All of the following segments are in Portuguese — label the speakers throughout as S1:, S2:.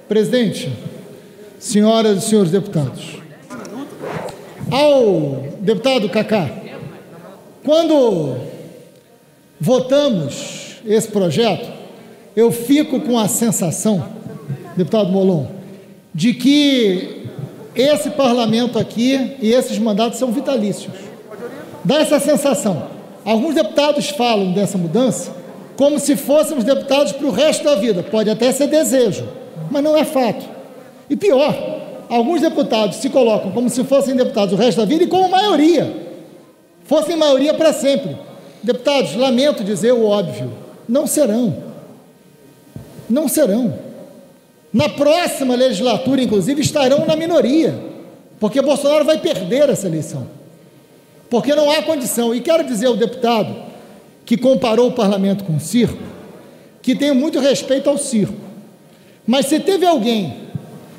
S1: Presidente, senhoras e senhores deputados, ao deputado Cacá, quando votamos esse projeto, eu fico com a sensação, deputado Molon, de que esse parlamento aqui e esses mandatos são vitalícios. Dá essa sensação. Alguns deputados falam dessa mudança como se fôssemos deputados para o resto da vida. Pode até ser desejo, mas não é fato. E pior, alguns deputados se colocam como se fossem deputados o resto da vida e como maioria. Fossem maioria para sempre. Deputados, lamento dizer o óbvio, não serão. Não serão. Na próxima legislatura, inclusive, estarão na minoria, porque Bolsonaro vai perder essa eleição. Porque não há condição. E quero dizer ao deputado que comparou o parlamento com o circo, que tenho muito respeito ao circo. Mas se teve alguém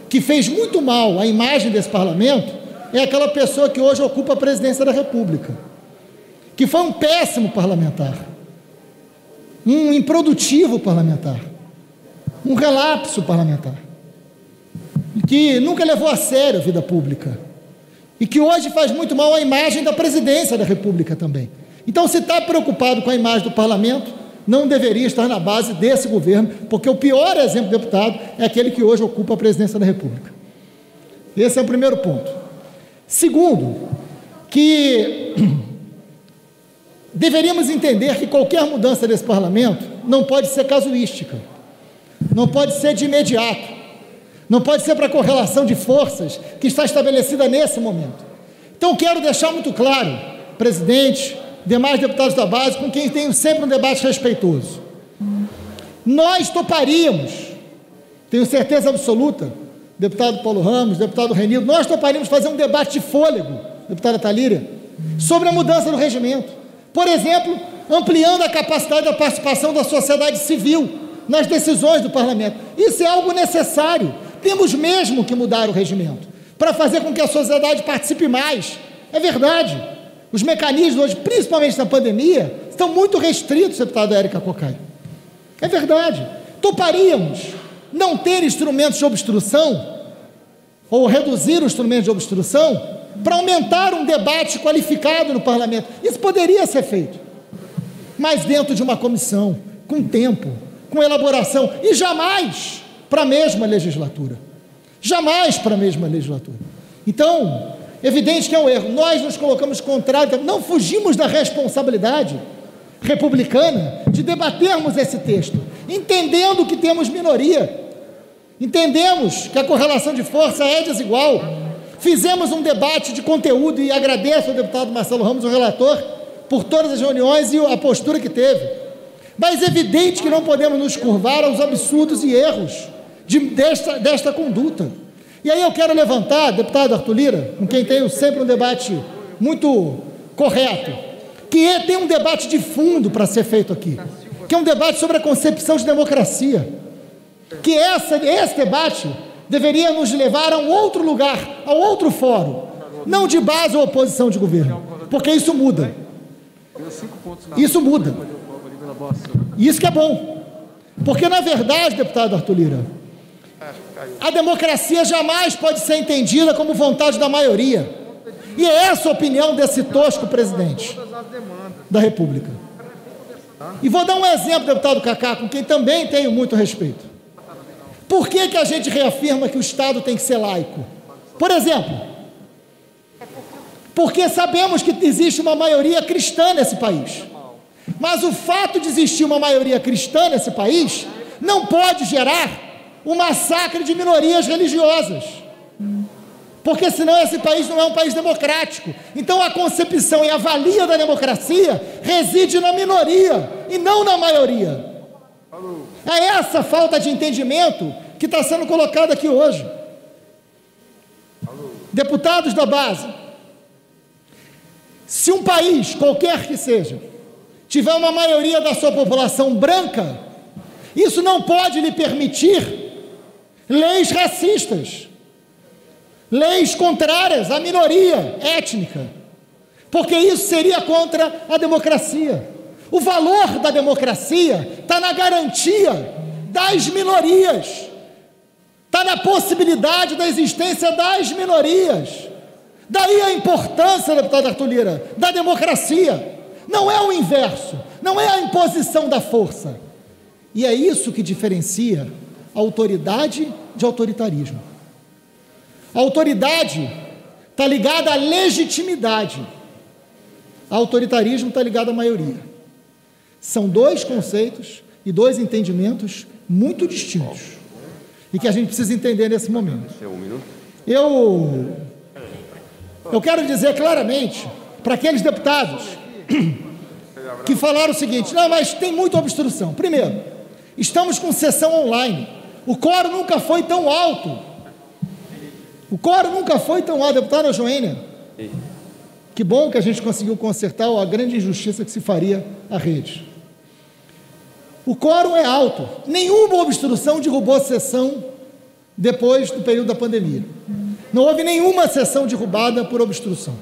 S1: que fez muito mal à imagem desse parlamento, é aquela pessoa que hoje ocupa a presidência da República, que foi um péssimo parlamentar, um improdutivo parlamentar, um relapso parlamentar, que nunca levou a sério a vida pública, e que hoje faz muito mal à imagem da presidência da República também. Então, se está preocupado com a imagem do parlamento, não deveria estar na base desse governo, porque o pior exemplo de deputado é aquele que hoje ocupa a presidência da República. Esse é o primeiro ponto. Segundo, que deveríamos entender que qualquer mudança desse parlamento não pode ser casuística, não pode ser de imediato, não pode ser para correlação de forças que está estabelecida nesse momento. Então, quero deixar muito claro, presidente, demais deputados da base, com quem tenho sempre um debate respeitoso. Nós toparíamos, tenho certeza absoluta, deputado Paulo Ramos, deputado Renildo, nós toparíamos fazer um debate de fôlego, deputada Thalíria, sobre a mudança do regimento. Por exemplo, ampliando a capacidade da participação da sociedade civil nas decisões do parlamento. Isso é algo necessário. Temos mesmo que mudar o regimento para fazer com que a sociedade participe mais. É verdade. Os mecanismos hoje, principalmente na pandemia, estão muito restritos, deputada Érica Cocai. É verdade. Toparíamos não ter instrumentos de obstrução, ou reduzir os instrumentos de obstrução, para aumentar um debate qualificado no parlamento. Isso poderia ser feito, mas dentro de uma comissão, com tempo, com elaboração, e jamais para a mesma legislatura. Jamais para a mesma legislatura. Então, evidente que é um erro. Nós nos colocamos contrário, não fugimos da responsabilidade republicana de debatermos esse texto, entendendo que temos minoria, entendemos que a correlação de força é desigual. Fizemos um debate de conteúdo e agradeço ao deputado Marcelo Ramos, o relator, por todas as reuniões e a postura que teve. Mas é evidente que não podemos nos curvar aos absurdos e erros desta conduta. E aí eu quero levantar, deputado Arthur Lira, com quem tenho sempre um debate muito correto, que tem um debate de fundo para ser feito aqui, que é um debate sobre a concepção de democracia, que esse debate deveria nos levar a um outro lugar, a outro fórum, não de base ou oposição de governo, porque isso muda. Isso muda. Isso que é bom. Porque, na verdade, deputado Arthur Lira, a democracia jamais pode ser entendida como vontade da maioria. E é essa a opinião desse tosco presidente da República. E vou dar um exemplo, deputado Cacá, com quem também tenho muito respeito. Por que a gente reafirma que o Estado tem que ser laico? Por exemplo, porque sabemos que existe uma maioria cristã nesse país. Mas o fato de existir uma maioria cristã nesse país não pode gerar um massacre de minorias religiosas, porque senão esse país não é um país democrático. Então a concepção e a valia da democracia reside na minoria e não na maioria. É essa falta de entendimento que está sendo colocada aqui hoje. Deputados da base, se um país, qualquer que seja, tiver uma maioria da sua população branca, isso não pode lhe permitir leis racistas, leis contrárias à minoria étnica, porque isso seria contra a democracia. O valor da democracia está na garantia das minorias, está na possibilidade da existência das minorias. Daí a importância, deputado Arthur Lira, da democracia. Não é o inverso, não é a imposição da força. E é isso que diferencia autoridade de autoritarismo. A autoridade está ligada à legitimidade. O autoritarismo está ligado à maioria. São dois conceitos e dois entendimentos muito distintos e que a gente precisa entender nesse momento. Eu quero dizer claramente para aqueles deputados que falaram o seguinte: não, mas tem muita obstrução. Primeiro, estamos com sessão online. O quórum nunca foi tão alto. O quórum nunca foi tão alto, deputada Joênia. Que bom que a gente conseguiu consertar a grande injustiça que se faria à rede. O quórum é alto. Nenhuma obstrução derrubou a sessão depois do período da pandemia. Não houve nenhuma sessão derrubada por obstrução.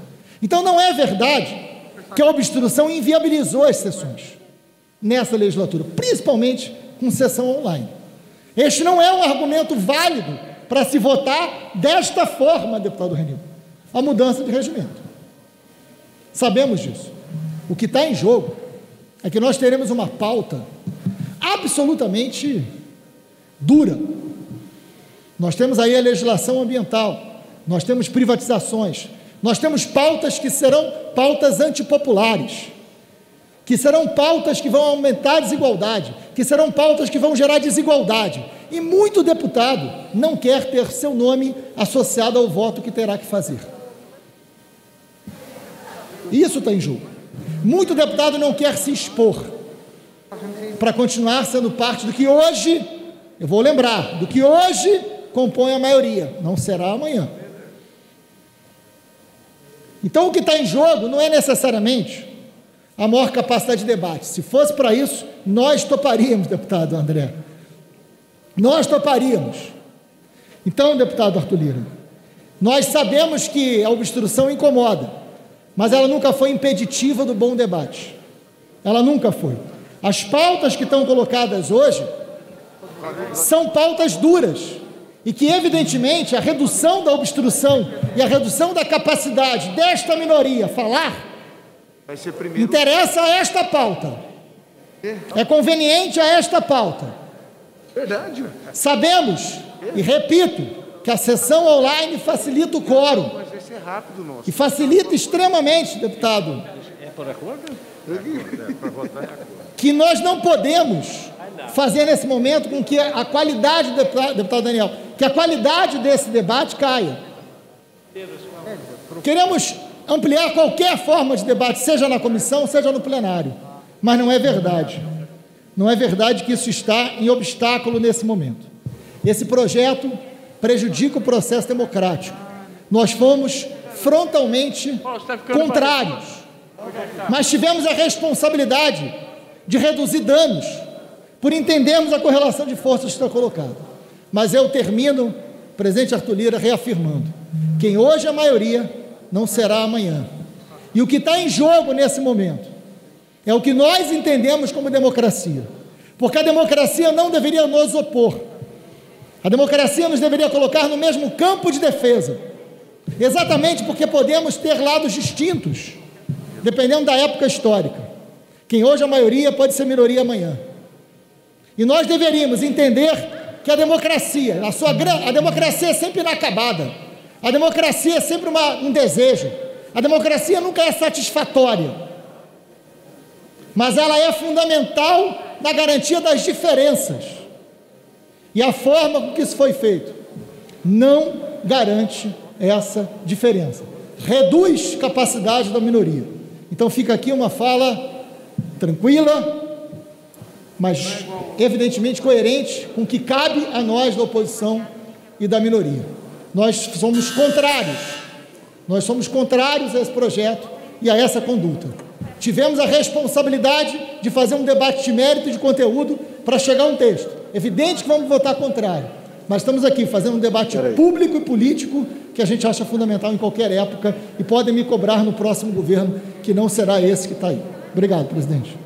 S1: Então não é verdade que a obstrução inviabilizou as sessões nessa legislatura, principalmente com sessão online. Este não é um argumento válido para se votar desta forma, deputado Renildo, a mudança de regimento. Sabemos disso. O que está em jogo é que nós teremos uma pauta absolutamente dura. Nós temos aí a legislação ambiental, nós temos privatizações, nós temos pautas que serão pautas antipopulares, que serão pautas que vão aumentar a desigualdade, que serão pautas que vão gerar desigualdade. E muito deputado não quer ter seu nome associado ao voto que terá que fazer. Isso está em jogo. Muito deputado não quer se expor para continuar sendo parte do que hoje, eu vou lembrar, do que hoje compõe a maioria, não será amanhã. Então o que está em jogo não é necessariamente a maior capacidade de debate. Se fosse para isso, nós toparíamos, deputado André. Nós toparíamos. Então, deputado Arthur Lira, nós sabemos que a obstrução incomoda, mas ela nunca foi impeditiva do bom debate. Ela nunca foi. As pautas que estão colocadas hoje são pautas duras e que, evidentemente, a redução da obstrução e a redução da capacidade desta minoria falar interessa a esta pauta. É conveniente a esta pauta.
S2: Verdade.
S1: Sabemos, e repito, que a sessão online facilita o quórum.
S2: Mas vai ser rápido, nosso.
S1: E facilita extremamente, deputado.
S2: É por acordo? Para votar é acordo.
S1: Que nós não podemos fazer nesse momento com que a qualidade, deputado Daniel, que a qualidade desse debate caia. Queremos ampliar qualquer forma de debate, seja na comissão, seja no plenário, mas não é verdade. Não é verdade que isso está em obstáculo nesse momento. Esse projeto prejudica o processo democrático. Nós fomos frontalmente contrários, mas tivemos a responsabilidade de reduzir danos, por entendermos a correlação de forças que está colocada. Mas eu termino, presidente Arthur Lira, reafirmando: quem hoje é a maioria não será amanhã. E o que está em jogo nesse momento é o que nós entendemos como democracia, porque a democracia não deveria nos opor, a democracia nos deveria colocar no mesmo campo de defesa, exatamente porque podemos ter lados distintos, dependendo da época histórica. Quem hoje é a maioria pode ser minoria amanhã. E nós deveríamos entender que a democracia é sempre inacabada, a democracia é sempre um desejo, a democracia nunca é satisfatória, mas ela é fundamental na garantia das diferenças. E a forma com que isso foi feito não garante essa diferença, reduz capacidade da minoria. Então fica aqui uma fala tranquila, mas evidentemente coerente com o que cabe a nós da oposição e da minoria. Nós somos contrários a esse projeto e a essa conduta. Tivemos a responsabilidade de fazer um debate de mérito e de conteúdo para chegar a um texto. Evidente que vamos votar contrário, mas estamos aqui fazendo um debate público e político que a gente acha fundamental em qualquer época e podem me cobrar no próximo governo, que não será esse que está aí. Obrigado, presidente.